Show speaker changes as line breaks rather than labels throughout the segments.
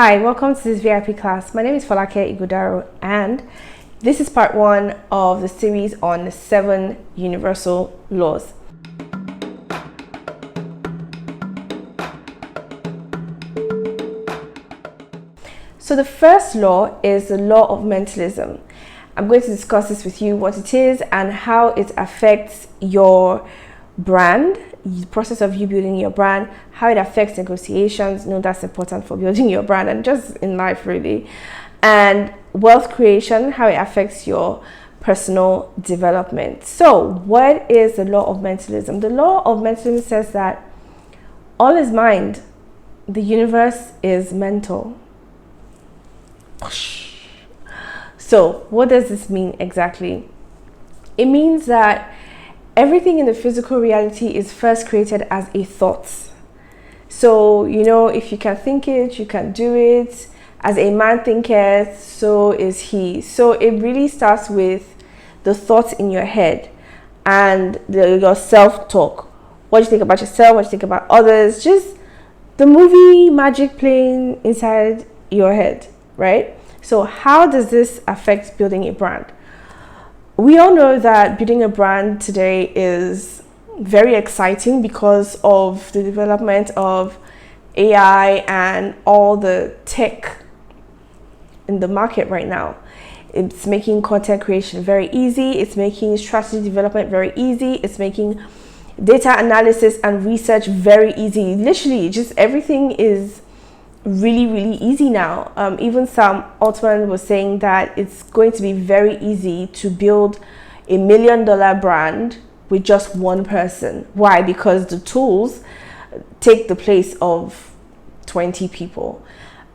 Hi, welcome to this VIP class. My name is Falake Igudaro, and this is part one of the series on the 7 universal laws. So the first law is the law of mentalism. I'm going to discuss this with you, what it is and how it affects your brand, the process of you building your brand, how it affects negotiations. That's important for building your brand and just in life really. And wealth creation, how it affects your personal development. So what is the law of mentalism? The law of mentalism says that all is mind, the universe is mental. So what does this mean exactly? It means that everything in the physical reality is first created as a thought. So, if you can think it, you can do it. As a man thinketh, so is he. So it really starts with the thoughts in your head and your self-talk. What do you think about yourself? What do you think about others? Just the movie magic playing inside your head, right? So how does this affect building a brand? We all know that building a brand today is very exciting because of the development of AI and all the tech in the market right now. It's making content creation very easy. It's making strategy development very easy. It's making data analysis and research very easy. Literally, just everything is really easy now. Even Sam Altman was saying that it's going to be very easy to build $1 million brand with just one person. Why? Because the tools take the place of 20 people.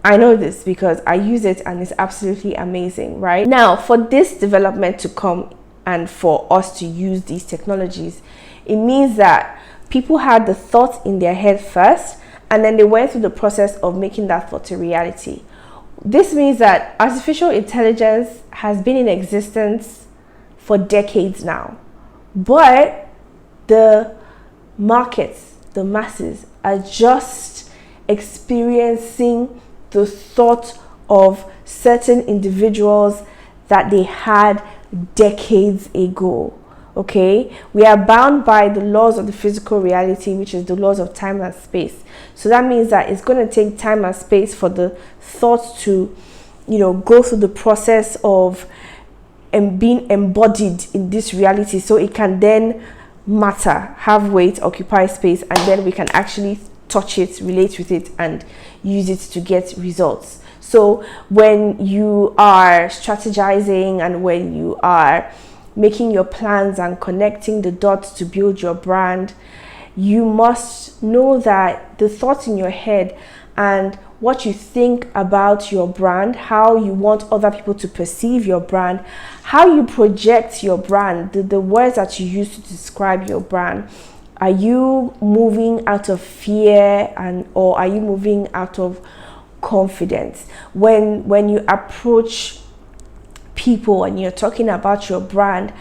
I know this because I use it and it's absolutely amazing, right? Now, for this development to come and for us to use these technologies, it means that people had the thought in their head first, and then they went through the process of making that thought a reality. This means that artificial intelligence has been in existence for decades now. But the markets, the masses, are just experiencing the thought of certain individuals that they had decades ago. Okay, we are bound by the laws of the physical reality, which is the laws of time and space. So that means that it's going to take time and space for the thoughts to, go through the process of being embodied in this reality, so it can then matter, have weight, occupy space, and then we can actually touch it, relate with it, and use it to get results. So when you are strategizing and when you are making your plans and connecting the dots to build your brand, you must know that the thoughts in your head and what you think about your brand, how you want other people to perceive your brand, how you project your brand, the words that you use to describe your brand. Are you moving out of fear or are you moving out of confidence? When you approach people and you're talking about your brand,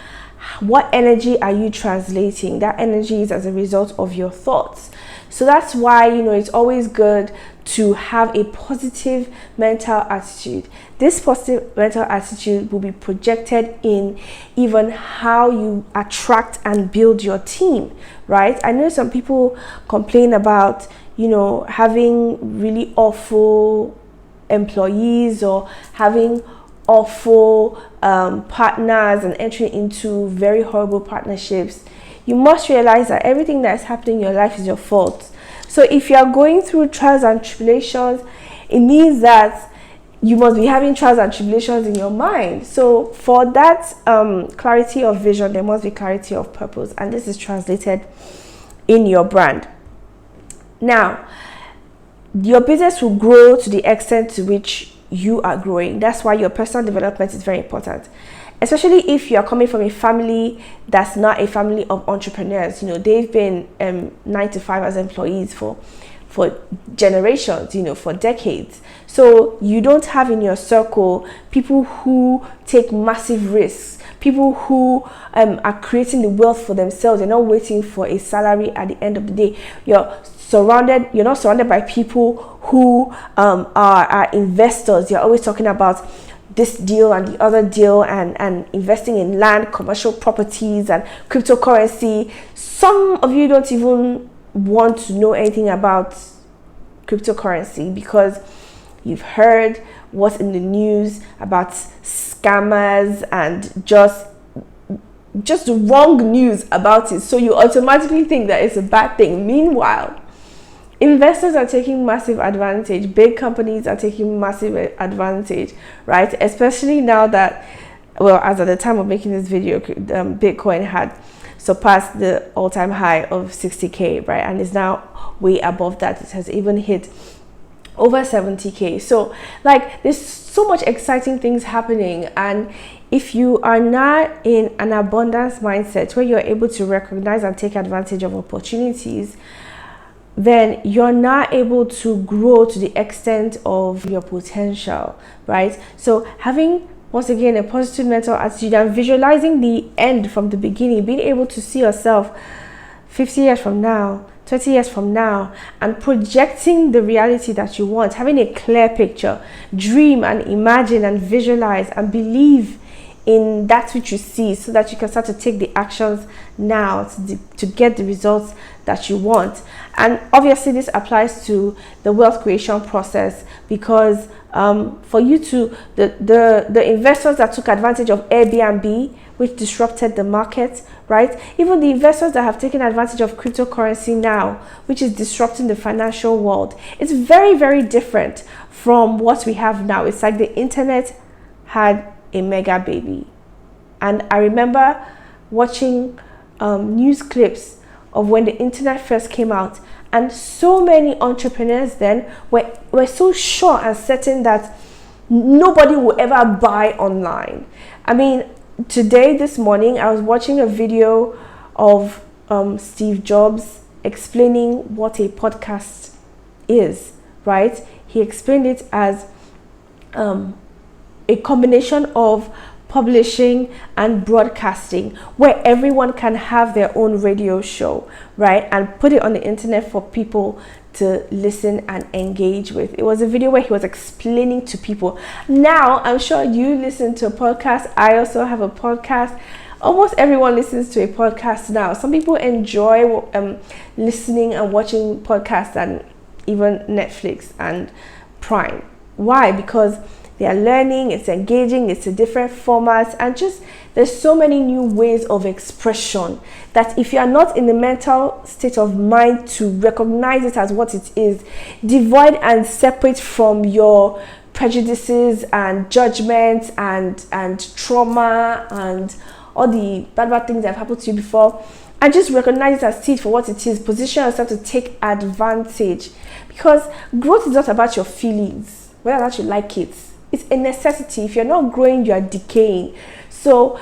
what energy are you translating? That energy is as a result of your thoughts. So that's why it's always good to have a positive mental attitude. This positive mental attitude will be projected in even how you attract and build your team, right? I know some people complain about having really awful employees or having awful partners and entering into very horrible partnerships. You must realize that everything that's happening in your life is your fault. So if you are going through trials and tribulations, it means that you must be having trials and tribulations in your mind. So for that clarity of vision, there must be clarity of purpose, and this is translated in your brand. Now, your business will grow to the extent to which you are growing. That's why your personal development is very important, especially if you are coming from a family that's not a family of entrepreneurs. They've been 9 to 5 as employees for generations, for decades. So you don't have in your circle people who take massive risks, people who are creating the wealth for themselves. They're not waiting for a salary at the end of the day. Your you're not surrounded by people who are investors. You're always talking about this deal and the other deal, and investing in land, commercial properties, and cryptocurrency. Some of you don't even want to know anything about cryptocurrency because you've heard what's in the news about scammers and just the wrong news about it, so you automatically think that it's a bad thing. Meanwhile, investors are taking massive advantage. Big companies are taking massive advantage, right? Especially now that, well, as at the time of making this video, Bitcoin had surpassed the all-time high of 60K, right? And is now way above that. It has even hit over 70K. So like, there's so much exciting things happening, and if you are not in an abundance mindset where you're able to recognize and take advantage of opportunities, then you're not able to grow to the extent of your potential, right? So having, once again, a positive mental attitude and visualizing the end from the beginning, being able to see yourself 50 years from now, 20 years from now, and projecting the reality that you want, having a clear picture, dream and imagine and visualize and believe in that which you see, so that you can start to take the actions now to get the results that you want. And obviously this applies to the wealth creation process, because for you to the investors that took advantage of Airbnb, which disrupted the market, right? Even the investors that have taken advantage of cryptocurrency now, which is disrupting the financial world, it's very, very different from what we have now. It's like the internet had a mega baby. And I remember watching news clips of when the internet first came out, and so many entrepreneurs then were so sure and certain that nobody will ever buy online. I mean, this morning I was watching a video of Steve Jobs explaining what a podcast is, right? He explained it as a combination of publishing and broadcasting, where everyone can have their own radio show, right, and put it on the internet for people to listen and engage with. It was a video where he was explaining to people. Now, I'm sure you listen to a podcast. I also have a podcast. Almost everyone listens to a podcast now. Some people enjoy listening and watching podcasts and even Netflix and Prime. Why? Because they are learning, it's engaging, it's a different format, and just there's so many new ways of expression that if you are not in the mental state of mind to recognize it as what it is, devoid and separate from your prejudices and judgments and trauma and all the bad things that have happened to you before, and just recognize it as it for what it is, position yourself to take advantage. Because growth is not about your feelings, whether or not you like it. It's a necessity. If you're not growing, you are decaying. So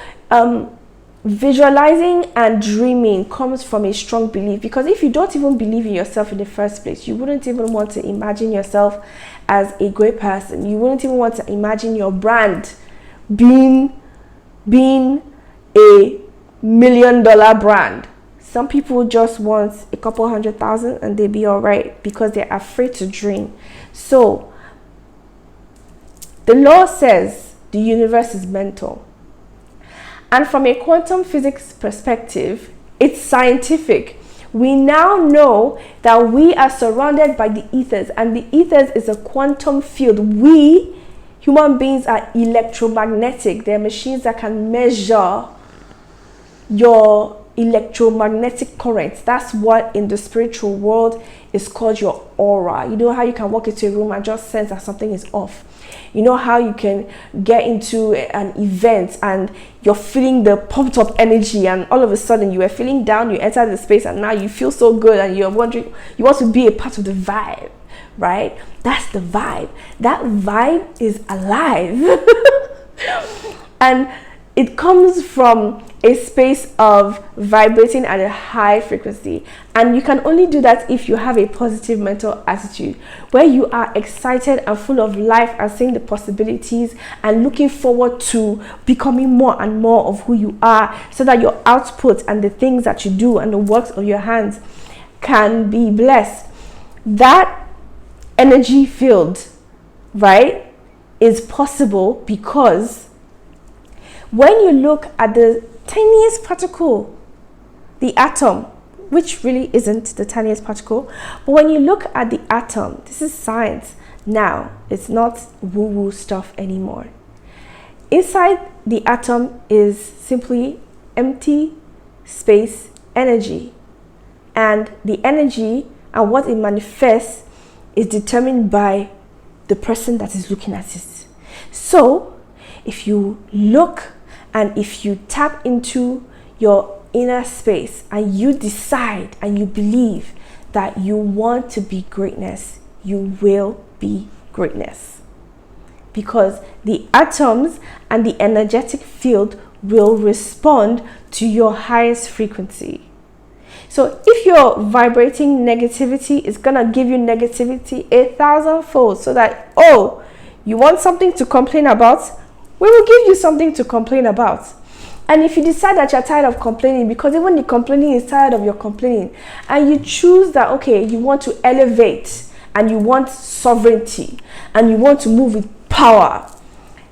visualizing and dreaming comes from a strong belief, because if you don't even believe in yourself in the first place, you wouldn't even want to imagine yourself as a great person. You wouldn't even want to imagine your brand being a $1 million brand. Some people just want a couple 100,000 and they be all right because they're afraid to dream. So the law says the universe is mental. And from a quantum physics perspective, it's scientific. We now know that we are surrounded by the ethers, and the ethers is a quantum field. We, human beings, are electromagnetic. They're machines that can measure your electromagnetic currents. That's what in the spiritual world is called your aura. You know how you can walk into a room and just sense that something is off. You know how you can get into an event and you're feeling the pumped up energy, and all of a sudden you were feeling down, you enter the space and now you feel so good and you're wondering, you want to be a part of the vibe, right? That's the vibe. That vibe is alive. And it comes from a space of vibrating at a high frequency, and you can only do that if you have a positive mental attitude where you are excited and full of life and seeing the possibilities and looking forward to becoming more and more of who you are, so that your output and the things that you do and the works of your hands can be blessed. that energy field, right, is possible because when you look at the tiniest particle, the atom, which really isn't the tiniest particle, but when you look at the atom, this is science now, it's not woo-woo stuff anymore. Inside the atom is simply empty space energy, and the energy and what it manifests is determined by the person that is looking at it. So if you look and if you tap into your inner space and you decide and you believe that you want to be greatness, you will be greatness, because the atoms and the energetic field will respond to your highest frequency. So if you're vibrating negativity, it's gonna give you negativity 1,000-fold, so that, oh, you want something to complain about? We will give you something to complain about. And if you decide that you're tired of complaining, because even the complaining is tired of your complaining, and you choose that, okay, you want to elevate and you want sovereignty and you want to move with power,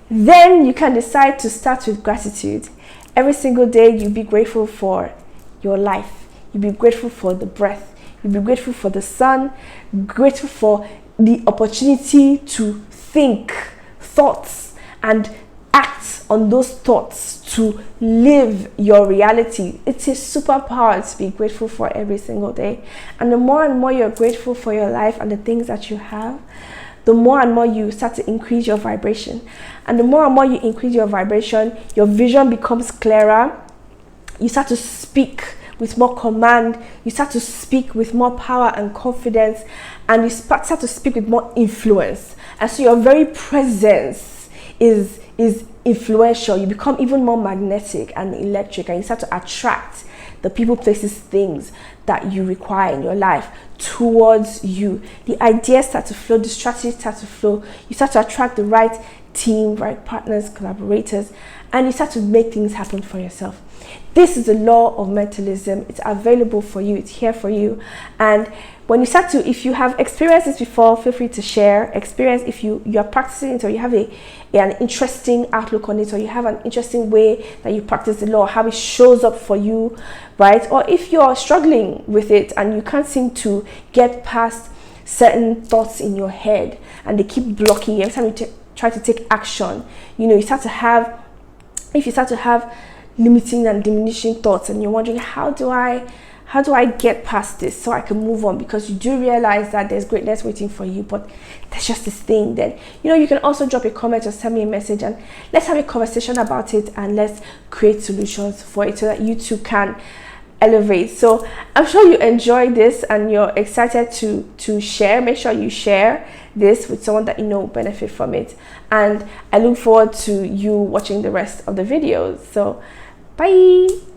then you can decide to start with gratitude. Every single day, you be grateful for your life. You be grateful for the breath. You be grateful for the sun. Grateful for the opportunity to think thoughts and act on those thoughts to live your reality. It's a superpower to be grateful for every single day. And the more and more you're grateful for your life and the things that you have, the more and more you start to increase your vibration. And the more and more you increase your vibration, your vision becomes clearer. You start to speak with more command. You start to speak with more power and confidence. And you start to speak with more influence. And so your very presence is influential. You become even more magnetic and electric, and you start to attract the people, places, things that you require in your life towards you. The ideas start to flow, the strategies start to flow. You start to attract the right team, right partners, collaborators, and you start to make things happen for yourself. This is the law of mentalism. It's available for you. It's here for you. And when you start to, if you have experienced this before, feel free to share. Experience, if you are practicing it, or you have an interesting outlook on it, or you have an interesting way that you practice the law, how it shows up for you, right? Or if you're struggling with it and you can't seem to get past certain thoughts in your head and they keep blocking you every time you try to take action, you start to have, if you start to have limiting and diminishing thoughts, and you're wondering, how do I get past this so I can move on? Because you do realize that there's greatness waiting for you, but there's just this thing. Then you can also drop a comment or send me a message, and let's have a conversation about it, and let's create solutions for it so that you too can elevate. So I'm sure you enjoyed this and you're excited to share. Make sure you share this with someone that you know will benefit from it, and I look forward to you watching the rest of the videos. So bye.